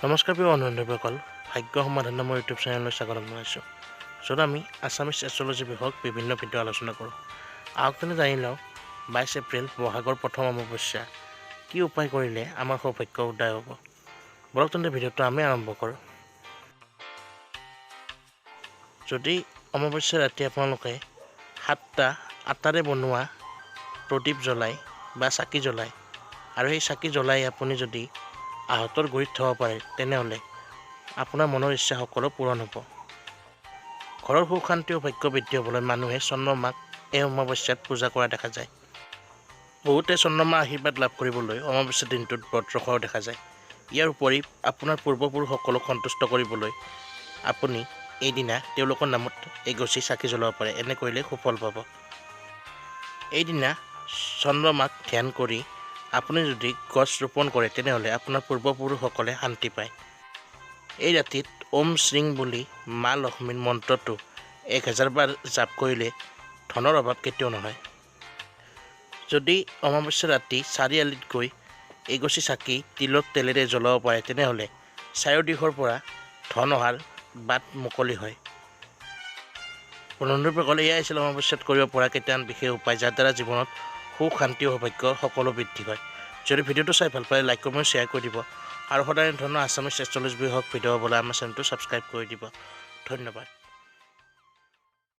নমস্কাৰ প্ৰিয় বন্ধুসকল, ভাগ্য সমাধান নামৰ ইউটিউব চেনেললৈ স্বাগতম জনাইছোঁ। য'ত আমি আছামিজ এষ্ট্ৰলজি বিষয়ক বিভিন্ন ভিডিঅ' আলোচনা কৰোঁ। আহক তেনে জানি লওঁ 22 এপ্ৰিল বহাগৰ প্ৰথম অমাৱস্যা কি উপায় কৰিলে আমাৰ সৌভাগ্য উদয় হ'ব। বলক তেন্তে ভিডিঅ'টো আমি আৰম্ভ কৰোঁ। যদি অমাৱস্যা ৰাতি আপোনালোকে 7টা আটাৰে বনোৱা প্ৰদীপ জ্বলায় বা চাকি জ্বলায় আৰু সেই চাকি জ্বলাই আপুনি যদি আহতৰ গুৰিত থ'ব পাৰে, তেনেহ'লে আপোনাৰ মনৰ ইচ্ছা সকলো পূৰণ হ'ব। ঘৰৰ সুখ শান্তি আৰু ভাগ্য বৃদ্ধি হ'বলৈ মানুহে চন্দ্ৰমাক এই অমাৱস্যাত পূজা কৰা দেখা যায়। বহুতে চন্দ্ৰমাৰ আশীৰ্বাদ লাভ কৰিবলৈ অমাৱস্যা দিনটোত ব্ৰত ৰখাও দেখা যায়। ইয়াৰ উপৰি আপোনাৰ পূৰ্বপুৰুষসকলক সন্তুষ্ট কৰিবলৈ আপুনি এইদিনা তেওঁলোকৰ নামত এগছি চাকি জ্বলাব পাৰে। এনে কৰিলে সুফল পাব। এইদিনা চন্দ্ৰমাক ধ্যান কৰি আপুনি যদি গছ ৰোপণ কৰে, তেনেহ'লে আপোনাৰ পূৰ্বপুৰুষসকলে শান্তি পায়। এই ৰাতিত ওম শ্ৰীং বুলি মা লক্ষ্মীৰ মন্ত্ৰটো 1000 বাৰ জাপ কৰিলে ধনৰ অভাৱ কেতিয়াও নহয়। যদি অমাৱস্যা ৰাতি চাৰিআলিত গৈ এগছি চাকি তিলৰ তেলেৰে জ্বলাব পাৰে, তেনেহ'লে চাৰিওদিশৰ পৰা ধন অহাৰ বাট মুকলি হয়। বন্ধুসকল, এয়াই আছিল অমাৱস্যাত কৰিব পৰা কেইটামান বিশেষ উপায়, যাৰ দ্বাৰা জীৱনত সুখ শান্তি আৰু সৌভাগ্য সকলো বৃদ্ধি হয়। যদি ভিডিঅ'টো চাই ভাল পালে লাইক কমেণ্ট শ্বেয়াৰ কৰি দিব আৰু সদায় ধৰণৰ আছামিজ এষ্ট্ৰলজি বিষয়ক ভিডিঅ' পাবলৈ আমাৰ চেনেলটো ছাবস্ক্ৰাইব কৰি দিব। ধন্যবাদ।